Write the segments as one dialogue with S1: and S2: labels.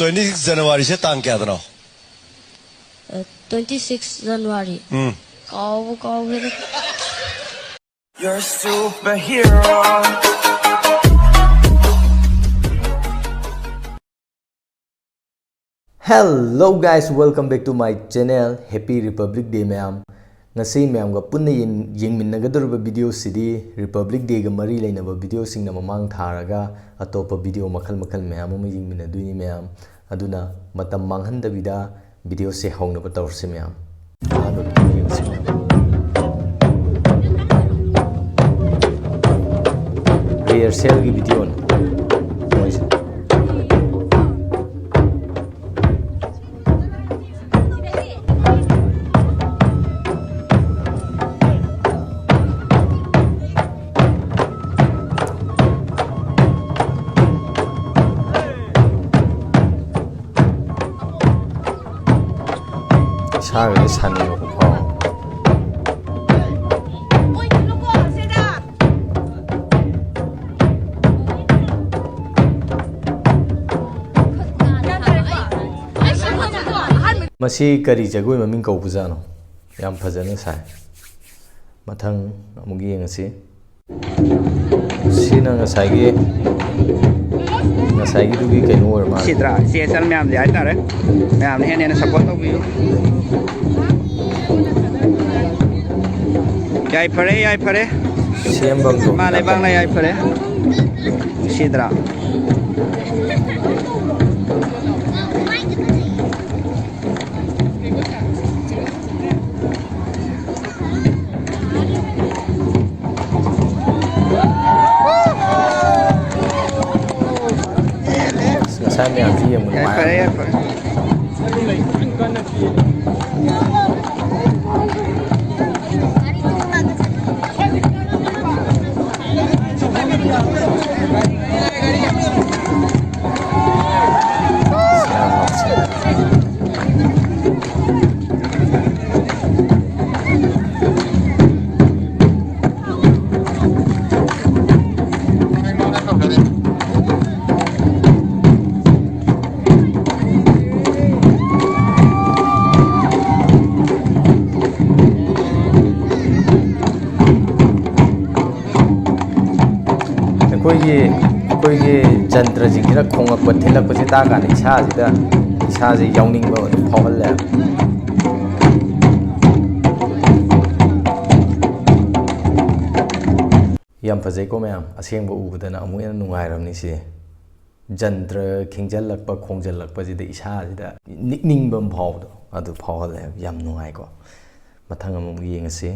S1: 26 January se tang kya dano?
S2: 26 January. Kau here.
S3: You're a superhero.
S4: Hello guys, welcome back to my channel. Happy Republic Day ma'am. Ngasi ma'am ga punna yengminagadurba video sidi Republic Day ga mari lainaba video singna mamang tharaga atopa video makhal ma'am ama yengminaduini ma'am. Aduna matam manghandabida video se hawnaba tawrse ma'am. Rehearsal gi video na. Saga sanni ko po. Masi kari jagoi maming kau pujano. Yam phajana sai. Mathang amugi ngasi. Sina ngasai gi dugi kaino or ma.
S5: Sidra, CSL ma'am di aita re. Ma'am ne ne support to you. Yai pare.
S4: Siambang to.
S5: Ma le bang la yai pare. Sidra.
S4: Saya yang dia mulai. Koigi jantra jingina khonga pathila kosi ta ga ni cha ji yawning ba phawal le yam phajai ko ma'am aseng ba ubudana amu ena nungai ramni si jantra khingjal lakpa khongjal lakpa ji da isa ji da nikning bam phaw do adu phawal le yam nungai ko mathang amu yengasi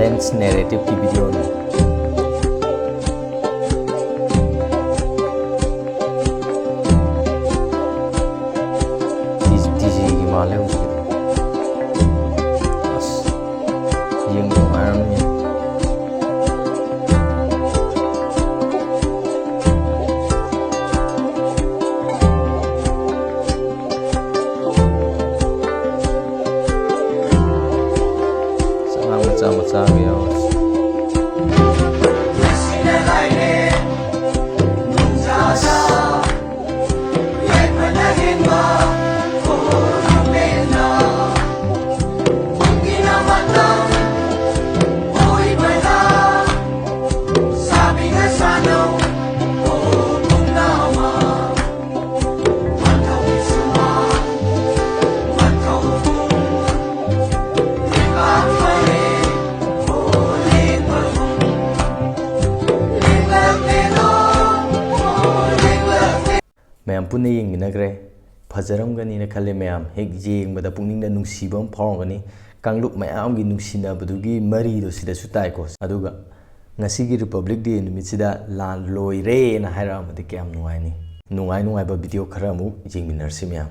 S4: lens narrative की video में TG की माल है उसके बस ये आराम है macam ya. Ma'am Pune यंगमिनग्रे फजरमगनी न खले मैम हेक येंगबदा पुंगनिंग दा नुंसीबम फावगनी कांगलुप मैम गी नुंसिनाबदुगी मरी दो सिदासु ताइको अदुगा ngasi Republic Day numitida lan loire na hairamadi kyam nuaini nuai ba video khara mu jingminarsi myam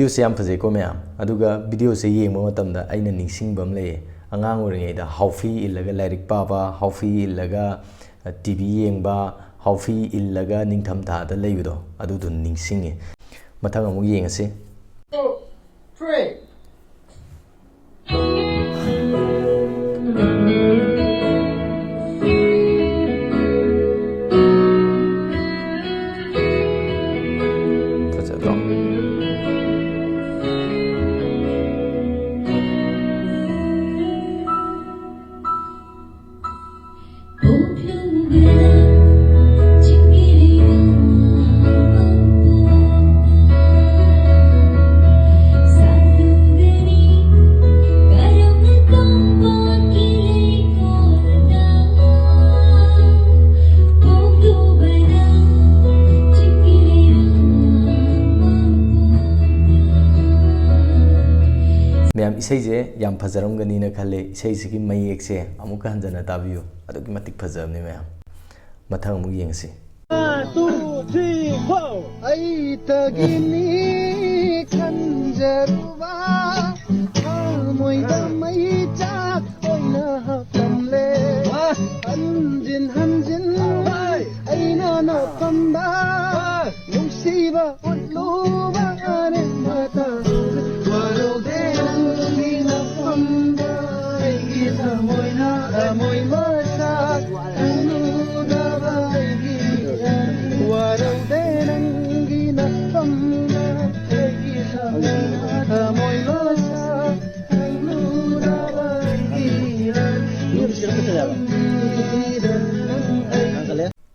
S4: video ꯁꯦ ꯌꯥꯝ ꯐꯖꯩꯀꯣ ꯃꯌꯥꯝ ꯑꯗꯨꯒ ꯚꯤꯗꯤꯑꯣ ꯁꯦ ꯌꯦꯡꯕ ꯃꯇꯝꯗ ꯑꯩꯅ ꯅꯤꯡꯁꯤꯡꯕ ꯑꯃ ꯂꯩꯌꯦ ꯑꯉꯥꯡ ꯑꯣꯏꯔꯤꯉꯩꯗ ꯍꯥꯎꯐꯤ इल्लगा लाइरिक पाबा हाउफी इल्लगा टीवी येंगबा हाउफी इल्लगा निंगथम थादा लेबिदो अदुदु निंगसिंगे मथंग अमुक येंगसे
S6: 2 3
S4: मैम इसे याम फजरमगनी न खले इसे मयेक से अमुक हंजना ताबियो अदुकी मतिक फजरमने मैम मथंग अमुक येंगसे
S6: 1 2 3 4 आई तगिनी खंजरुबा मोइदा मई चाक ओइना हतमले हंजिन हंजिन आइना न पंबा नुसीबा उल्लुबा अरे मता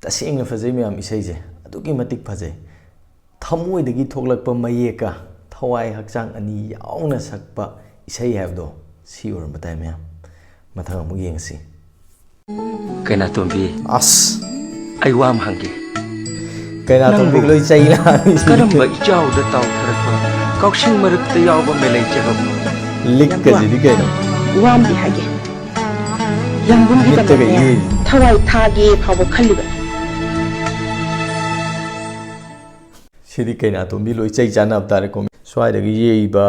S4: तसेंग फजै मैम इसे अदुकी मतिक फजै थमोइदगी थोकलकपा मयेका थवाई हक्चांग अनी यावना सकपा इसे हैबदो सी ओरम बताय मैम मथंग अमुक येंगसी
S7: कैना तोंबी
S4: अस
S7: आई वाम हंगे
S4: कैना तोंबी लोई चैला
S7: करम इचाउद ताउ थरकपा कौशिंग मरकत यावबा मेलै चगब
S4: लिक गजिदि कैनो
S8: वाम दि हागे यंगुम गी तमे थवाई थागे फाव खलिबा
S4: सिदी कैना तोंबी लोई चै जाना तारे को स्वाइदगी येइबा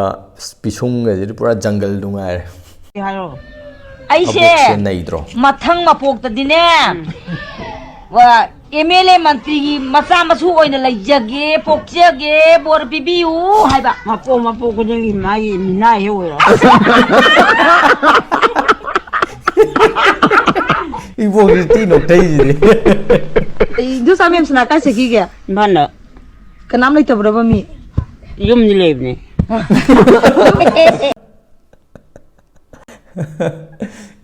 S4: पिसुंग गजिदि पूरा जंगल दुंगाय
S8: हायो ऐसे मथंग मपोक्तदिने वा एमएलए मंत्री की मचा मसु ओइना लैजगे पोक्चगे बोर पिबियु हाइबा मपो कुजंगी माई मिना हे ओइरा
S4: इबो गिटी नोक्तै जिदि
S8: दु सामेम सना का सेकी के भान कनाम लैतब्रबा मी युम नि लेबने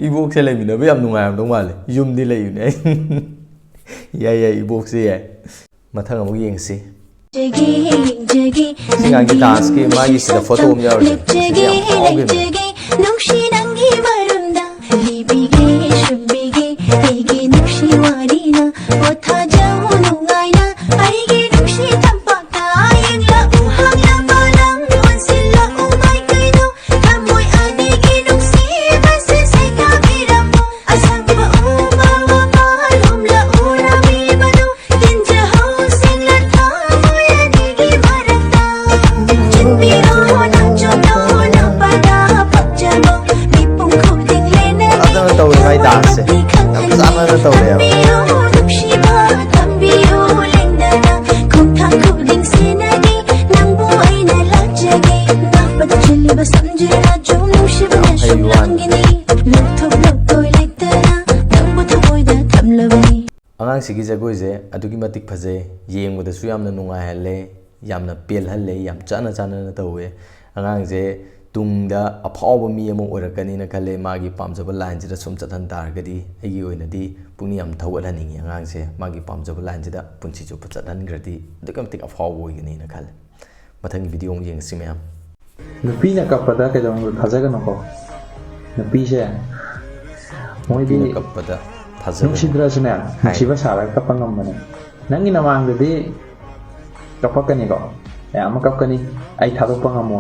S4: इबोक से लेमिनबे याम नुंगायम दो माले युम दि लेयुने याय इबोक से याय मथंग अमुक येंगसी सिंगांगी डांस के मागी सिदा फोटो हम यावरे याम आवगे
S9: नुक्षी नंगी मरुंदा लिबिगे शुबिगे एगे नुक्षी वारीना ओथा जाऊ नुंगायना आइगे नुक्षी तंपाका आयंगला उहांगला बाlang वंसिला उमाय कइनो तमोय आनिगे नुक्षी बसे सेका बिरमो असंगबा उमा मालुमला उरा बिबनो किंजा हौसिंगला थामोय आनिगे मरता चिंबिरो नंजोनो नंबदा पचनो निपुंग खुदिंग लेने
S4: अदन तो हाय डांस से हम सामने तो ले अगांग सिगी जगोइजे अदुगी मतिक फजे येंगबदसु यामना नुंगायहले यामना पेलहले याम चाना चाना तौवे अगांग जे तुंगदा अफाव मी अमो ओरकनी न खले मागी पामजब लाइन जिदा सुम चथन तारगदी एगी ओइनदी पुंग याम थौगलहनिंगी अगांग से मागी पामजब लाइन जिदा पुंची चुप चथनग्रदी अदुगी मतिक अफाव ओइगनी न खले मथंगी वीडियो येंगसि मैम
S10: नुपीना कपदा केदोंग थाजगनको नुपीसे मोइदी
S4: कपदा
S10: नुसिद्रसने नुसिबा सारा कपंगमने नंगी नमांगदि कपकनिको याम कपकनी आई थादोपंगमो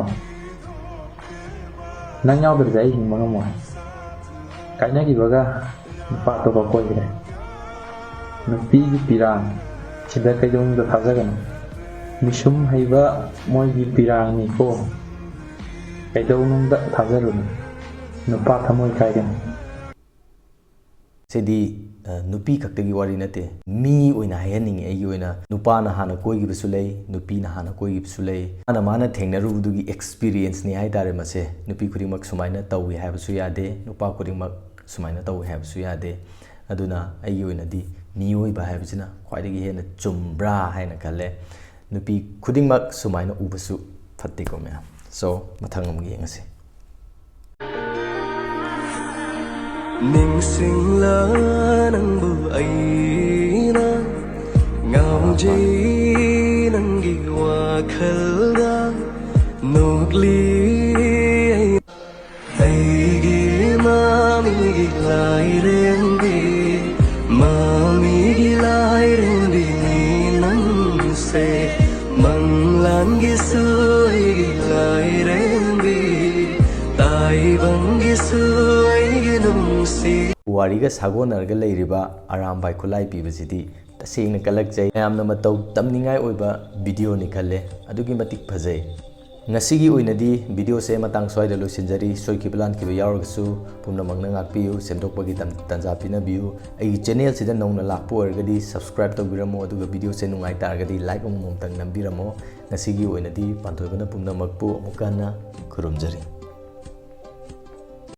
S10: नंग यावदरजे आई हिंगमंगमो काइनागिबगा नुपा तो कोइग्रे नुपीगी पिरान सिदा केदोंग थाजगनो ꯃꯤꯁꯨꯝ ꯍꯩꯕ ꯃꯣꯏꯒꯤ ꯄꯤꯔꯥꯡꯅꯤꯀꯣ ꯀꯩꯗꯧꯅꯨꯡꯗ ꯊꯥꯖꯔꯨꯅꯨ ꯅꯨꯄꯥ ꯊꯃꯣꯏ ꯀꯥꯏꯒꯅꯤ
S4: ꯁꯤꯗꯤ ꯅꯨꯄꯤ ꯈꯛꯇꯒꯤ ꯋꯥꯔꯤ ꯅꯠꯇꯦ ꯃꯤ ꯑꯣꯏꯅ ꯍꯥꯏꯍꯟꯅꯤꯡꯉꯤ ꯑꯩꯒꯤ ꯑꯣꯏꯅ ꯅꯨꯄꯥꯅ ꯍꯥꯟꯅ ꯀꯣꯏꯈꯤꯕꯁꯨ ꯂꯩ ꯅꯨꯄꯤꯅ ꯍꯥꯟꯅ ꯀꯣꯏꯈꯤꯕꯁꯨ ꯂꯩ ꯃꯥꯅ ꯊꯦꯡꯅꯔꯨꯕꯗꯨꯒꯤ ꯑꯦꯛꯁꯄꯤꯔꯤꯌꯦꯟꯁꯅꯤ ꯍꯥꯏꯇꯥꯔꯦ ꯃꯁꯦ ꯅꯨꯄꯤ ꯈꯨꯗꯤꯡꯃꯛ ꯁꯨꯃꯥꯏꯅ ꯇꯧꯏ ꯍꯥꯏꯕꯁꯨ ꯌꯥꯗꯦ ꯅꯨꯄꯥ ꯈꯨꯗꯤꯡꯃꯛ ꯁꯨꯃꯥꯏꯅ ꯇꯧꯏ ꯍꯥꯏꯕꯁꯨ ꯌꯥꯗꯦ ꯑꯗꯨꯅ ꯑꯩꯒꯤ ꯑꯣꯏꯅꯗꯤ ꯃꯤꯑꯣꯏꯕ ꯍꯥꯏꯕꯁꯤꯅ ꯈ꯭ꯋꯥꯏꯗꯒꯤ ꯍꯦꯟꯅ ꯆꯨꯝꯕ꯭ꯔꯥ ꯍꯥꯏꯅ ꯈꯜꯂꯦ ꯅꯨꯄꯤ ꯈꯨꯗꯤꯡꯃꯛ ꯁꯨꯃꯥꯏꯅ ꯎꯕꯁꯨ ꯐꯠꯇꯦꯀꯣ ꯃꯌꯥꯝ ꯁꯣ ꯃꯊꯪ ꯑꯃꯨꯛ ꯌꯦꯡꯉꯁꯤ
S11: ꯅꯤꯡꯁꯤꯡꯂ ꯅꯪꯕꯨ ꯑꯩꯅ ꯉꯥꯎꯖꯩ ꯅꯪꯒꯤ ꯋꯥꯈꯜꯗ ꯅꯣꯛꯂꯤ ꯑꯩꯒꯤ ꯃꯃꯤꯒꯤ ꯂꯥꯏꯔꯦꯝꯕꯤ ꯃꯃꯤꯒꯤ ꯂꯥꯏꯔꯦꯝꯕꯤꯅꯤ ꯅꯪꯁꯦ ꯃꯪꯂꯥꯟꯒꯤꯁꯨ ꯑꯩꯒꯤ ꯂꯥꯏꯔꯦꯝꯕꯤ ꯇꯥꯏꯕꯪꯒꯤꯁꯨ
S4: ꯄꯨꯋꯥꯔꯤꯒ ꯁꯥꯒꯣꯟꯅꯔꯒ ꯂꯩꯔꯤꯕ ꯑꯔꯥꯝꯕꯥꯏ ꯈꯨꯠꯂꯥꯏ ꯄꯤꯕꯁꯤꯗꯤ ꯇꯁꯦꯡꯅ ꯀꯜꯂꯛꯆꯩ ꯌꯥꯝꯅ ꯃꯇꯧ ꯇꯝꯅꯤꯡꯉꯥꯏ ꯑꯣꯏꯕ ꯚꯤꯗꯤꯑꯣꯅꯤ ꯈꯜꯂꯦ ꯑꯗꯨꯛꯀꯤ ꯃꯇꯤꯛ ꯐꯖꯩ ꯉꯁꯤꯒꯤ ꯑꯣꯏꯅꯗꯤ ꯚꯤꯗꯤꯑꯣꯁꯦ ꯃꯇꯥꯡ ꯁ꯭ꯋꯥꯏꯗ ꯂꯣꯏꯁꯤꯟꯖꯔꯤ ꯁꯣꯏꯈꯤꯕ ꯂꯥꯟꯈꯤꯕ ꯌꯥꯎꯔꯒꯁꯨ ꯄꯨꯝꯅꯃꯛꯅ ꯉꯥꯛꯄꯤꯌꯨ ꯁꯦꯝꯗꯣꯛꯄꯒꯤ ꯇꯟꯖꯥ ꯄꯤꯅꯕꯤꯌꯨ ꯑꯩꯒꯤ ꯆꯦꯅꯦꯜꯁꯤꯗ ꯅꯧꯅ ꯂꯥꯛꯄ ꯑꯣꯏꯔꯒꯗꯤ ꯁꯕꯁꯀ꯭ꯔꯥꯏꯕ ꯇꯧꯕꯤꯔꯝꯃꯣ ꯑꯗꯨꯒ ꯚꯤꯗꯤꯑꯣꯁꯦ ꯅꯨꯡꯉꯥꯏ ꯇꯥꯔꯒꯗꯤ ꯂꯥꯏꯛ ꯑꯃꯃꯝꯇꯪ ꯅꯝꯕꯤꯔꯝꯃꯣ ꯉꯁꯤꯒꯤ ꯑꯣꯏꯅꯗꯤ ꯄꯥꯟꯊꯣꯏꯕꯅ ꯄꯨꯝꯅꯃꯛꯄꯨ ꯑꯃꯨꯛ ꯍꯟꯅ ꯈꯨꯔꯨꯝꯖꯔꯤ